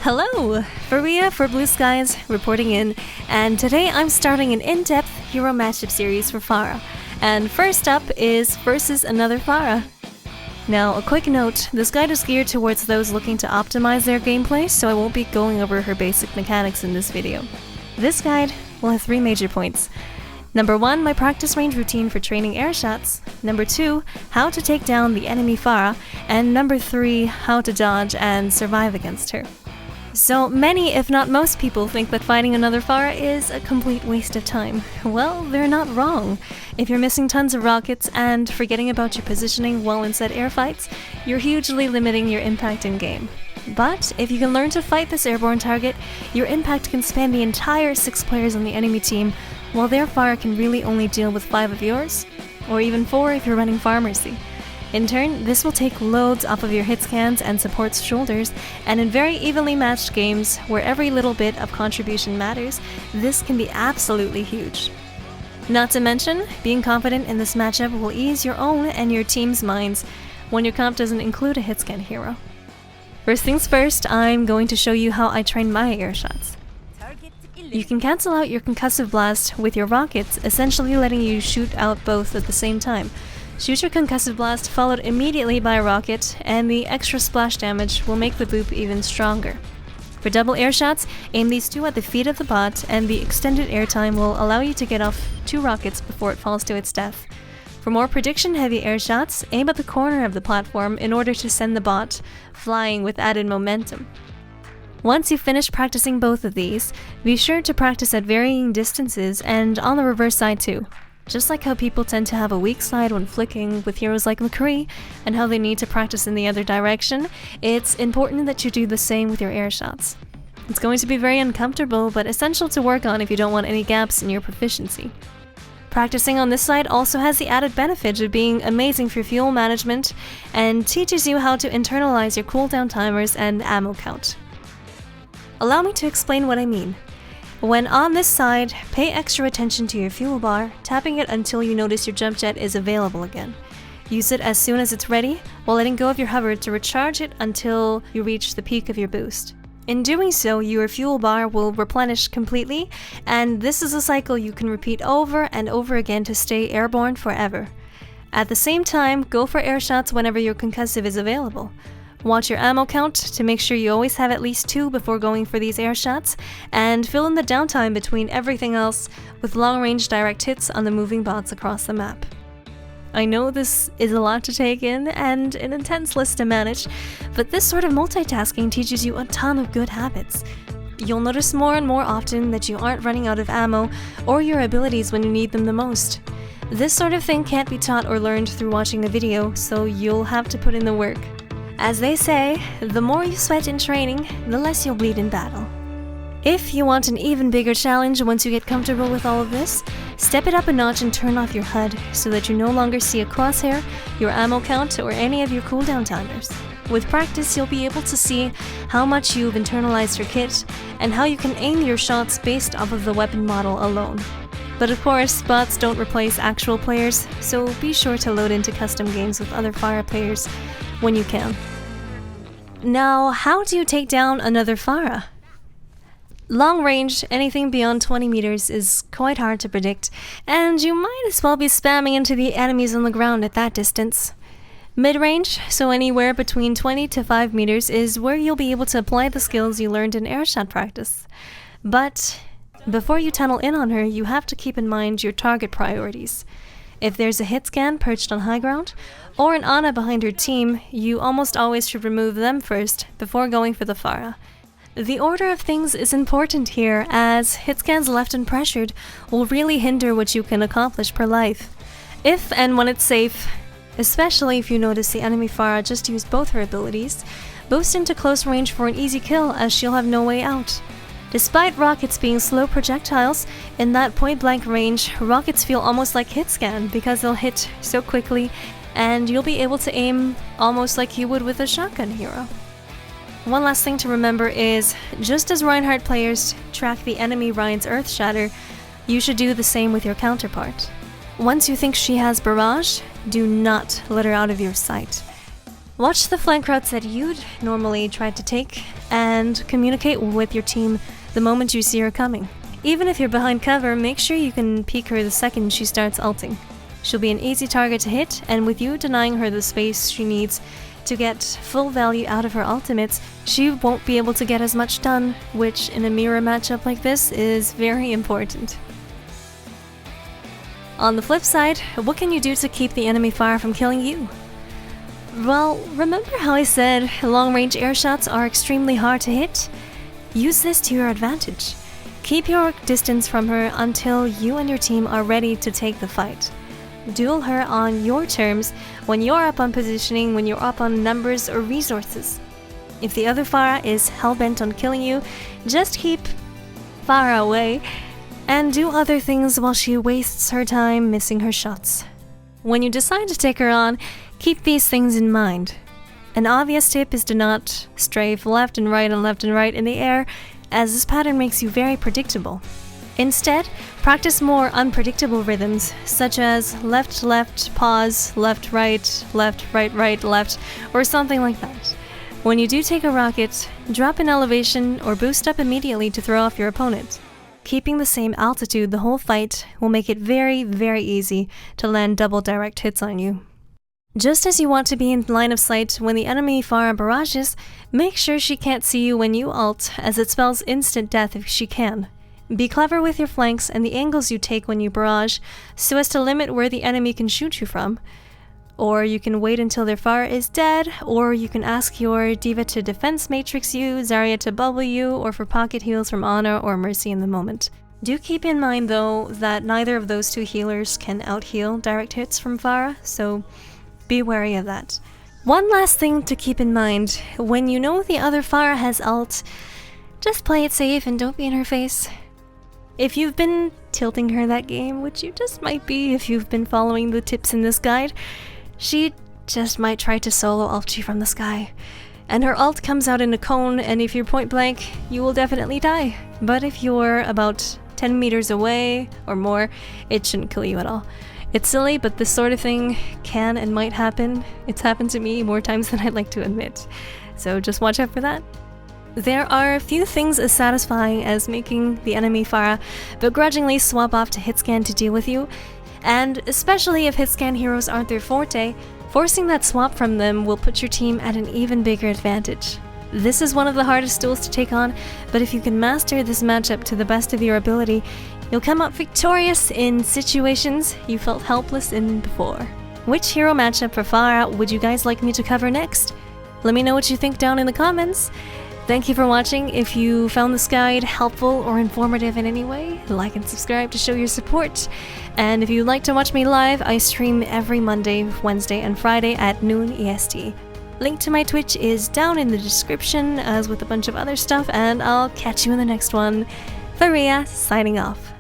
Hello! Pharah for Blue Skies reporting in, and today I'm starting an in-depth hero matchup series for Pharah. And first up is versus another Pharah. Now, a quick note, this guide is geared towards those looking to optimize their gameplay, so I won't be going over her basic mechanics in this video. This guide will have 3 major points. Number 1, my practice range routine for training air shots. Number 2, how to take down the enemy Pharah. And number 3, how to dodge and survive against her. So many, if not most people, think that fighting another Pharah is a complete waste of time. Well, they're not wrong. If you're missing tons of rockets and forgetting about your positioning while in said air fights, you're hugely limiting your impact in-game. But if you can learn to fight this airborne target, your impact can span the entire 6 players on the enemy team, while their Pharah can really only deal with 5 of yours, or even 4 if you're running Pharmacy. In turn, this will take loads off of your hit scans and support's shoulders, and in very evenly matched games, where every little bit of contribution matters, this can be absolutely huge. Not to mention, being confident in this matchup will ease your own and your team's minds when your comp doesn't include a hit scan hero. First things first, I'm going to show you how I train my air shots. You can cancel out your concussive blast with your rockets, essentially letting you shoot out both at the same time. Shoot your concussive blast followed immediately by a rocket, and the extra splash damage will make the boop even stronger. For double air shots, aim these 2 at the feet of the bot, and the extended airtime will allow you to get off 2 rockets before it falls to its death. For more prediction-heavy air shots, aim at the corner of the platform in order to send the bot flying with added momentum. Once you've finished practicing both of these, be sure to practice at varying distances and on the reverse side too. Just like how people tend to have a weak side when flicking with heroes like McCree, and how they need to practice in the other direction, it's important that you do the same with your air shots. It's going to be very uncomfortable, but essential to work on if you don't want any gaps in your proficiency. Practicing on this side also has the added benefit of being amazing for fuel management, and teaches you how to internalize your cooldown timers and ammo count. Allow me to explain what I mean. When on this side, pay extra attention to your fuel bar, tapping it until you notice your jump jet is available again. Use it as soon as it's ready, while letting go of your hover to recharge it until you reach the peak of your boost. In doing so, your fuel bar will replenish completely, and this is a cycle you can repeat over and over again to stay airborne forever. At the same time, go for air shots whenever your concussive is available. Watch your ammo count to make sure you always have at least 2 before going for these air shots, and fill in the downtime between everything else with long-range direct hits on the moving bots across the map. I know this is a lot to take in and an intense list to manage, but this sort of multitasking teaches you a ton of good habits. You'll notice more and more often that you aren't running out of ammo or your abilities when you need them the most. This sort of thing can't be taught or learned through watching a video, so you'll have to put in the work. As they say, the more you sweat in training, the less you'll bleed in battle. If you want an even bigger challenge once you get comfortable with all of this, step it up a notch and turn off your HUD so that you no longer see a crosshair, your ammo count, or any of your cooldown timers. With practice, you'll be able to see how much you've internalized your kit, and how you can aim your shots based off of the weapon model alone. But of course, bots don't replace actual players, so be sure to load into custom games with other Pharah players when you can. Now, how do you take down another Pharah? Long range, anything beyond 20 meters is quite hard to predict, and you might as well be spamming into the enemies on the ground at that distance. Mid-range, so anywhere between 20 to 5 meters, is where you'll be able to apply the skills you learned in airshot practice. But before you tunnel in on her, you have to keep in mind your target priorities. If there's a hit scan perched on high ground, or an Ana behind her team, you almost always should remove them first, before going for the Pharah. The order of things is important here, as hit scans left unpressured will really hinder what you can accomplish per life. If and when it's safe, especially if you notice the enemy Pharah just used both her abilities, boost into close range for an easy kill, as she'll have no way out. Despite rockets being slow projectiles, in that point-blank range, rockets feel almost like hit scan because they'll hit so quickly, and you'll be able to aim almost like you would with a shotgun hero. One last thing to remember is, just as Reinhardt players track the enemy Rein's Earth Shatter, you should do the same with your counterpart. Once you think she has barrage, do not let her out of your sight. Watch the flank routes that you'd normally try to take, and communicate with your team the moment you see her coming. Even if you're behind cover, make sure you can peek her the second she starts ulting. She'll be an easy target to hit, and with you denying her the space she needs to get full value out of her ultimates, she won't be able to get as much done, which in a mirror matchup like this is very important. On the flip side, what can you do to keep the enemy Pharah from killing you? Well, remember how I said long-range air shots are extremely hard to hit? Use this to your advantage. Keep your distance from her until you and your team are ready to take the fight. Duel her on your terms when you're up on positioning, when you're up on numbers or resources. If the other Pharah is hell-bent on killing you, just keep Pharah away and do other things while she wastes her time missing her shots. When you decide to take her on, keep these things in mind. An obvious tip is to not strafe left and right in the air, as this pattern makes you very predictable. Instead, practice more unpredictable rhythms, such as left, pause, left, right, left, or something like that. When you do take a rocket, drop in elevation or boost up immediately to throw off your opponent. Keeping the same altitude the whole fight will make it very, very easy to land double direct hits on you. Just as you want to be in line of sight when the enemy Pharah barrages, make sure she can't see you when you ult, as it spells instant death if she can. Be clever with your flanks and the angles you take when you barrage, so as to limit where the enemy can shoot you from. Or you can wait until their Pharah is dead, or you can ask your D.Va to defense matrix you, Zarya to bubble you, or for pocket heals from Ana or Mercy in the moment. Do keep in mind though that neither of those two healers can out-heal direct hits from Pharah, so be wary of that. One last thing to keep in mind, when you know the other Pharah has ult, just play it safe and don't be in her face. If you've been tilting her that game, which you just might be if you've been following the tips in this guide, she just might try to solo ult you from the sky. And her ult comes out in a cone, and if you're point blank, you will definitely die. But if you're about 10 meters away or more, it shouldn't kill you at all. It's silly, but this sort of thing can and might happen. It's happened to me more times than I'd like to admit. So just watch out for that. There are few things as satisfying as making the enemy Pharah begrudgingly swap off to hitscan to deal with you, and especially if hitscan heroes aren't their forte, forcing that swap from them will put your team at an even bigger advantage. This is one of the hardest duels to take on, but if you can master this matchup to the best of your ability, you'll come out victorious in situations you felt helpless in before. Which hero matchup for Pharah would you guys like me to cover next? Let me know what you think down in the comments. Thank you for watching. If you found this guide helpful or informative in any way, like and subscribe to show your support. And if you'd like to watch me live, I stream every Monday, Wednesday, and Friday at noon EST. Link to my Twitch is down in the description, as with a bunch of other stuff, and I'll catch you in the next one. Pharah, signing off.